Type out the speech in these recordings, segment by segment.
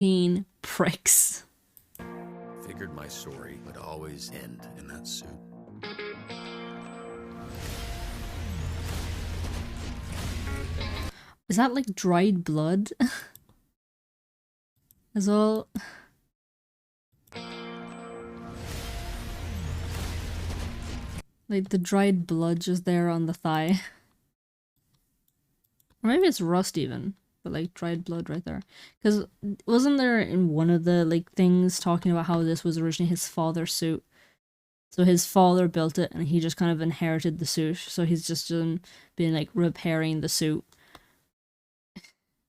Fucking pricks. Figured my story would always end in that suit. Is that like dried blood? As well. Like the dried blood just there on the thigh. Or maybe it's rust even, but like dried blood right there. Because wasn't there in one of the like things talking about how this was originally his father's suit? So his father built it and he just kind of inherited the suit. So he's just been like repairing the suit.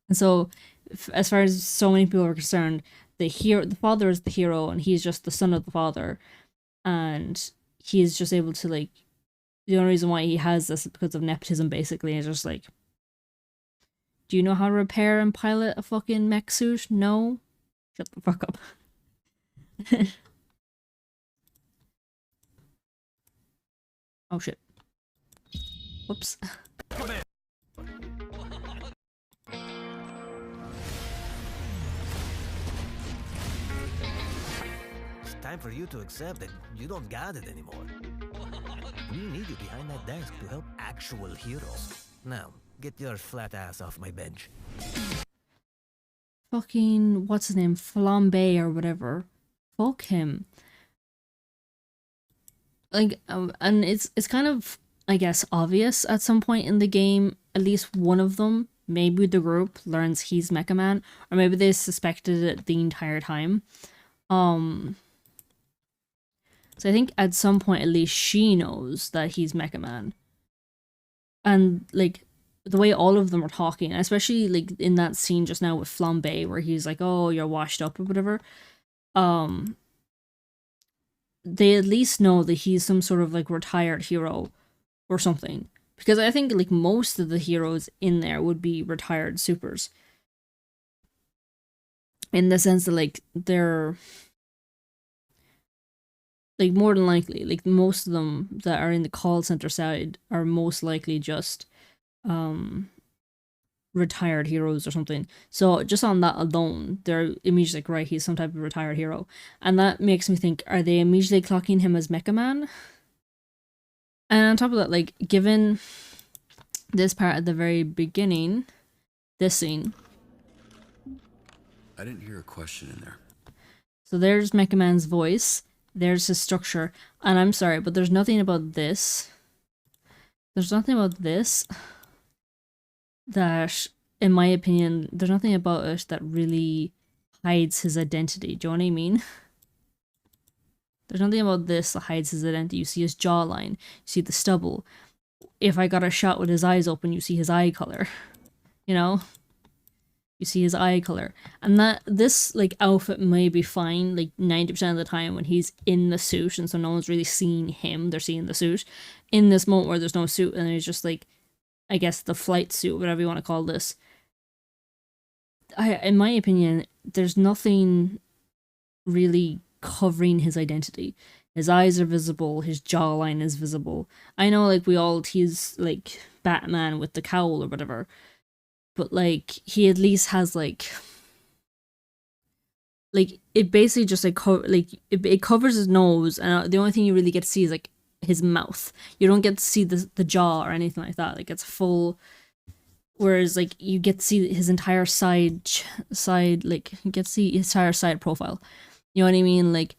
And so as far as so many people are concerned, the father is the hero and he's just the son of the father. And he is just able to like, the only reason why he has this is because of nepotism basically. It's just like, do you know how to repair and pilot a fucking mech suit? No? Shut the fuck up. Oh shit. Whoops. It's time for you to accept that you don't got it anymore. We need you behind that desk to help actual heroes. Now, get your flat ass off my bench. Fucking, what's his name? Flambe or whatever. Fuck him. Like, and it's kind of, I guess, obvious at some point in the game. At least one of them, maybe the group, learns he's Mecha Man. Or maybe they suspected it the entire time. So I think at some point at least she knows that he's Mecha Man. And like the way all of them are talking, especially like in that scene just now with Flambe where he's like, oh, you're washed up or whatever. They at least know that he's some sort of like retired hero or something. Because I think like most of the heroes in there would be retired supers. In the sense that like they're like more than likely, like most of them that are in the call center side are most likely just retired heroes or something. So just on that alone, they're immediately like, right, he's some type of retired hero. And that makes me think, are they immediately clocking him as Mecha Man? And on top of that, like, given this part at the very beginning, this scene. I didn't hear a question in there. So there's Mecha Man's voice. There's his structure. And I'm sorry, but there's nothing about this. There's nothing about this that, in my opinion, there's nothing about it that really hides his identity. Do you know what I mean? There's nothing about this that hides his identity. You see his jawline. You see the stubble. If I got a shot with his eyes open, you see his eye color. You know? You see his eye color. And that this like outfit may be fine like 90% of the time when he's in the suit and so no one's really seeing him, they're seeing the suit. In this moment where there's no suit and there's just like, I guess the flight suit, whatever you want to call this. In my opinion, there's nothing really covering his identity. His eyes are visible, his jawline is visible. I know like we all tease like Batman with the cowl or whatever. But like he at least has like it basically just like it covers his nose, and the only thing you really get to see is like his mouth. You don't get to see the jaw or anything like that. Like it's full. Whereas like you get to see his entire side like you get to see his entire side profile. You know what I mean? Like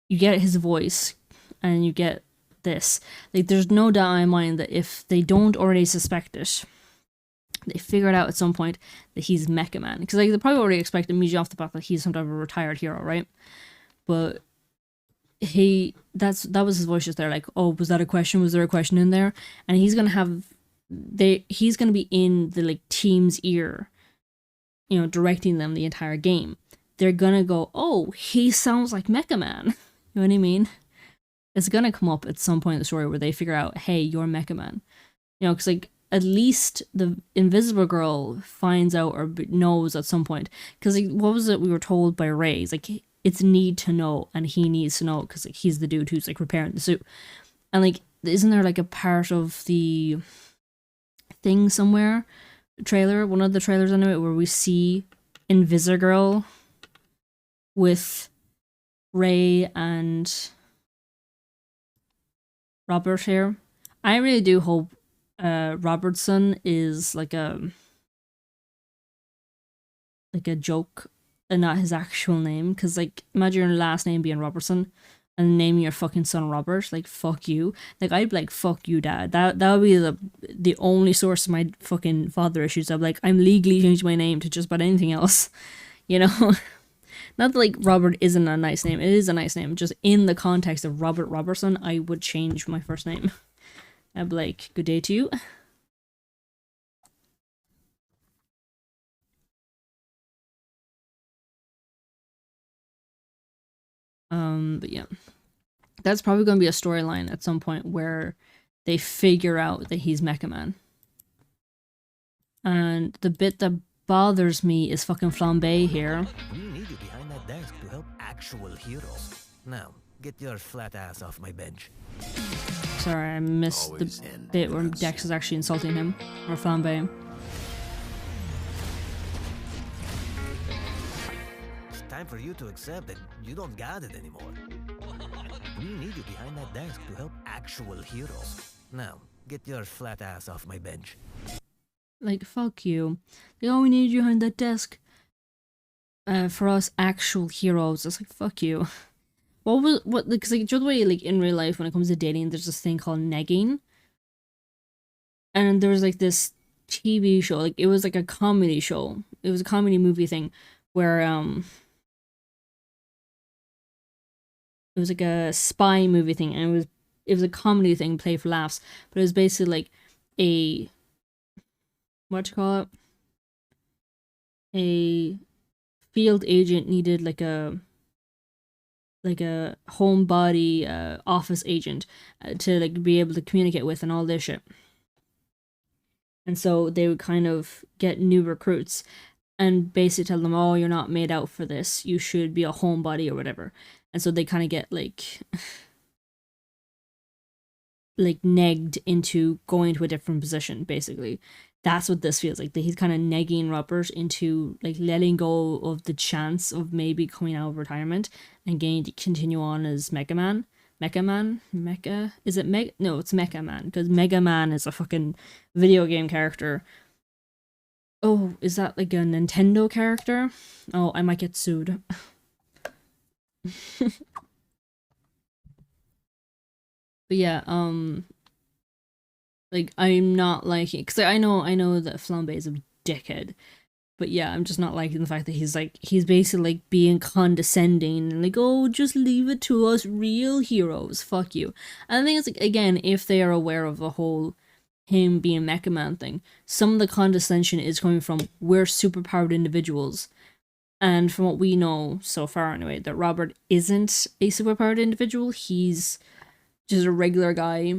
you get his voice and you get this. Like there's no doubt in my mind that if they don't already suspect it, they figure it out at some point that he's Mecha Man. Because like they probably already expect immediately off the bat that he's some type of retired hero, right? But that was his voice just there, like, oh, was that a question? Was there a question in there? And he's gonna be in the like team's ear, you know, directing them the entire game. They're gonna go, oh, he sounds like Mecha Man. You know what I mean? It's gonna come up at some point in the story where they figure out, hey, you're Mecha Man. You know, because like at least the Invisible Girl finds out or knows at some point. Because like, what was it we were told by Ray? It's like, it's need to know, and he needs to know because like, he's the dude who's like repairing the suit. And like, isn't there like a part of the thing somewhere, trailer, one of the trailers anyway, where we see Invisible Girl with Ray and Robert here. I really do hope Robertson is like a joke and not his actual name, because like imagine your last name being Robertson and naming your fucking son Robert. Like, fuck you. Like, I'd be like, fuck you, dad. That would be the only source of my fucking father issues. I'd be like, I'm legally changing my name to just about anything else, you know. Not that like Robert isn't a nice name, it is a nice name, just in the context of Robert Robertson I would change my first name. I'd be like, good day to you. But yeah, that's probably going to be a storyline at some point where they figure out that he's Mecha Man. And the bit that bothers me is fucking Flambe here. We need you behind that desk to help actual heroes. Now, get your flat ass off my bench. Sorry, I missed Always the end bit where with us. Dex is actually insulting him, or Flambe. It's time for you to accept that you don't got it anymore. We need you behind that desk to help actual heroes. Now, get your flat ass off my bench. Like, fuck you. They only need you behind that desk. For us actual heroes. It's like, fuck you. Because like, the way, like, in real life, when it comes to dating, there's this thing called negging. And there was, like, this TV show, like, it was, like, a comedy show. It was a comedy movie thing, where, it was, like, a spy movie thing, and it was a comedy thing, play for laughs, but it was basically, like, a, what you call it? A field agent needed, like a homebody office agent to like be able to communicate with and all this shit. And so they would kind of get new recruits and basically tell them, oh, you're not made out for this, you should be a homebody or whatever. And so they kind of get like negged into going to a different position, basically. That's what this feels like. That he's kind of negging Robert into like letting go of the chance of maybe coming out of retirement and getting to continue on as Mega Man. Is it Meg? No, it's Mecha Man, because Mega Man is a fucking video game character. Oh, is that like a Nintendo character? Oh, I might get sued. But yeah, like, I'm not liking, because I know that Flambe is a dickhead, but yeah, I'm just not liking the fact that he's basically like being condescending and like, oh, just leave it to us real heroes, fuck you. And I think it's like, again, if they are aware of the whole him being Mecha Man thing, some of the condescension is coming from, we're superpowered individuals. And from what we know so far anyway, that Robert isn't a superpowered individual, he's just a regular guy,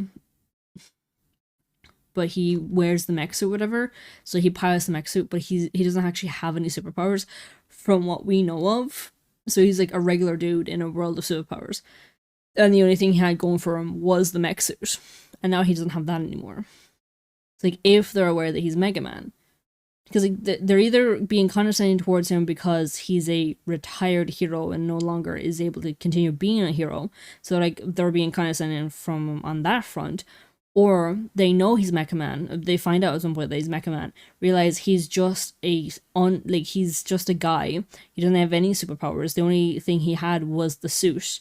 but he wears the mech suit or whatever, so he pilots the mech suit, but he doesn't actually have any superpowers from what we know of. So he's like a regular dude in a world of superpowers, and the only thing he had going for him was the mech suit, and now he doesn't have that anymore. It's like, if they're aware that he's Mega Man, because like, they're either being condescending towards him because he's a retired hero and no longer is able to continue being a hero, so like they're being condescending from him on that front, or they know he's Mecha Man, they find out at some point that he's Mecha Man, realize he's just he's just a guy, he doesn't have any superpowers, the only thing he had was the suit.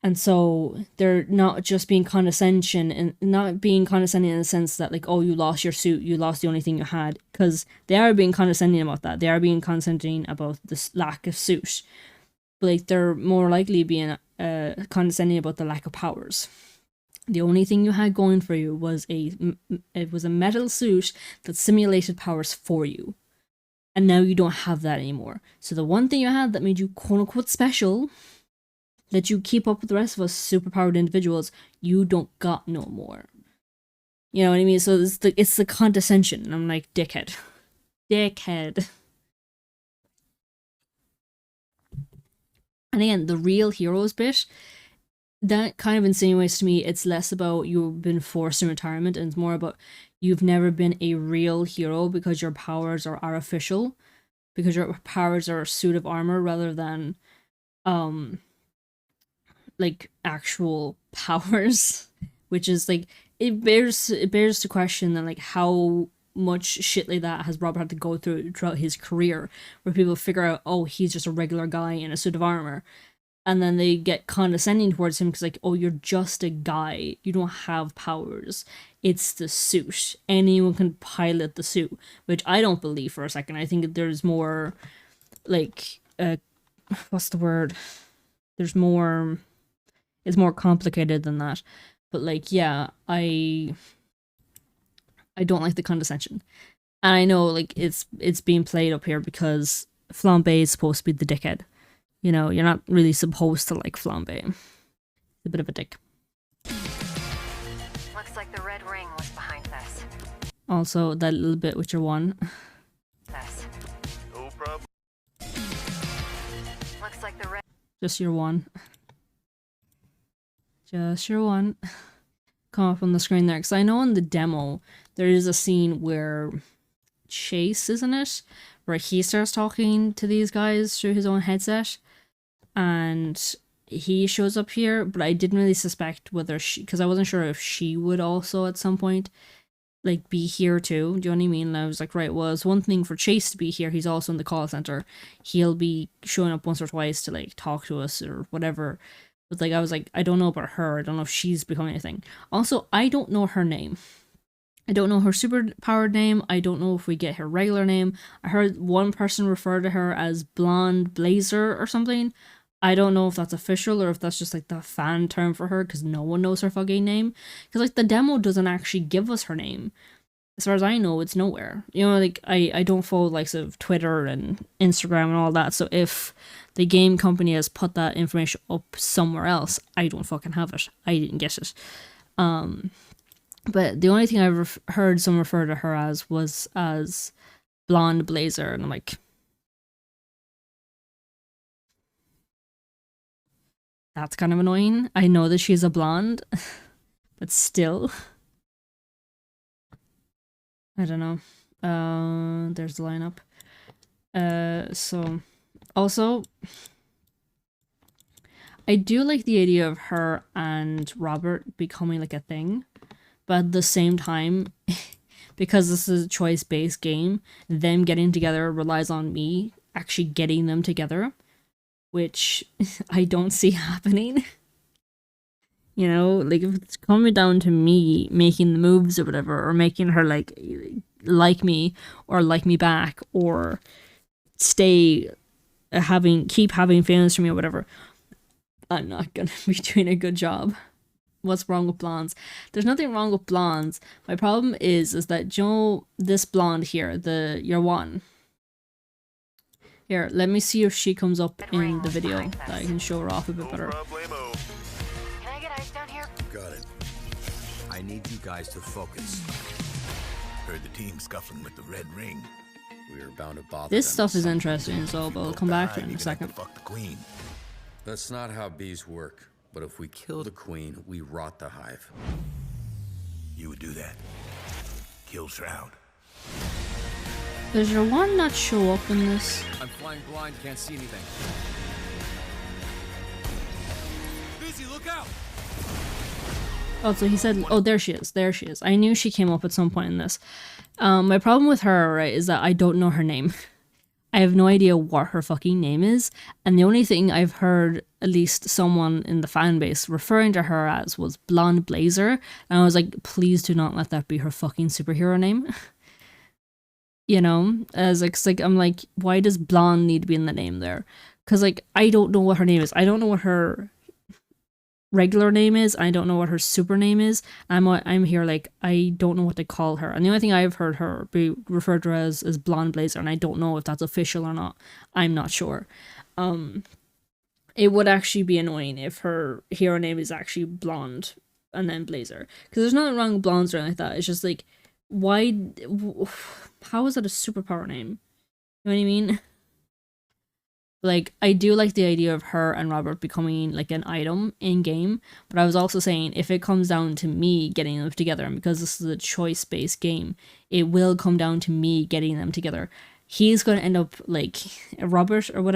And so they're not just being condescension, and not being condescending in the sense that like, oh, you lost your suit, you lost the only thing you had, because they are being condescending about that. They are being condescending about this lack of suit. But like, they're more likely being condescending about the lack of powers. The only thing you had going for you was a metal suit that simulated powers for you. And now you don't have that anymore. So the one thing you had that made you quote unquote special, let you keep up with the rest of us superpowered individuals, you don't got no more. You know what I mean? So it's the condescension, and I'm like, dickhead. Dickhead. And again, the real heroes bit, that kind of insinuates to me it's less about you've been forced in retirement, and it's more about you've never been a real hero because your powers are artificial. because your powers are a suit of armor rather than like actual powers, which is like it bears to question then like how much shit like that has Robert had to go through throughout his career, where people figure out, oh, he's just a regular guy in a suit of armor, and then they get condescending towards him because like, oh, you're just a guy, you don't have powers, it's the suit, anyone can pilot the suit, which I don't believe for a second. I think there's more like what's the word, there's more, it's more complicated than that. But like, yeah, I don't like the condescension. And I know like it's being played up here because Flambe is supposed to be the dickhead. You know, you're not really supposed to like Flambe. He's a bit of a dick. Looks like the red ring was behind this. Also, that little bit with your one. No problem. Looks like the red. Just your one. Just your one. Come up on the screen there. Because I know in the demo, there is a scene where Chase, isn't it? Where he starts talking to these guys through his own headset. And he shows up here, but I didn't really suspect whether she, because I wasn't sure if she would also at some point like be here too. Do you know what I mean? And I was like, right, well, it's one thing for Chase to be here. He's also in the call center. He'll be showing up once or twice to like talk to us or whatever. But like, I was like, I don't know about her. I don't know if she's becoming anything. Also, I don't know her name. I don't know her superpowered name. I don't know if we get her regular name. I heard one person refer to her as Blonde Blazer or something. I don't know if that's official or if that's just like the fan term for her because no one knows her fucking name. Because like the demo doesn't actually give us her name. As far as I know, it's nowhere. You know, like I don't follow likes of Twitter and Instagram and all that. So if the game company has put that information up somewhere else, I don't fucking have it. I didn't get it. But the only thing I've heard someone refer to her as was as Blonde Blazer, and I'm like, that's kind of annoying. I know that she's a blonde, but still. I don't know. There's the lineup. So, also, I do like the idea of her and Robert becoming like a thing, but at the same time, because this is a choice-based game, them getting together relies on me actually getting them together, which I don't see happening. You know, like if it's coming down to me making the moves or whatever, or making her like me or like me back, or keep having feelings for me or whatever, I'm not gonna be doing a good job. What's wrong with blondes? There's nothing wrong with blondes. My problem is that Joe, this blonde here, your one. Here, let me see if she comes up in the video that I can show her off a bit better. Problemo. Can I get ice down here? Got it. I need you guys to focus. Heard the team scuffling with the red ring. We are bound to bother This them stuff at is some interesting, point. so we'll come back to it in a Even second. if they fuck the queen. That's not how bees work. But if we kill the queen, we rot the hive. You would do that. Kill Shroud. Does your one not show up in this? I'm flying blind, can't see anything. Busy, look out! Oh, so he said, oh, there she is. There she is. I knew she came up at some point in this. My problem with her, right, is that I don't know her name. I have no idea what her fucking name is. And the only thing I've heard, at least someone in the fan base referring to her as, was Blonde Blazer. And I was like, please do not let that be her fucking superhero name. You know, as like I'm like, why does blonde need to be in the name there? Because like I don't know what her name is. I don't know what her regular name is. I don't know what her super name is. I'm here like I don't know what to call her. And the only thing I've heard her be referred to as is Blonde Blazer, and I don't know if that's official or not. I'm not sure. It would actually be annoying if her hero name is actually Blonde and then Blazer, because there's nothing wrong with blondes or anything like that. It's just like, why? How is that a superpower name? You know what I mean? Like, I do like the idea of her and Robert becoming like an item in game, but I was also saying if it comes down to me getting them together, and because this is a choice-based game, it will come down to me getting them together. he's going to end up like Robert or whatever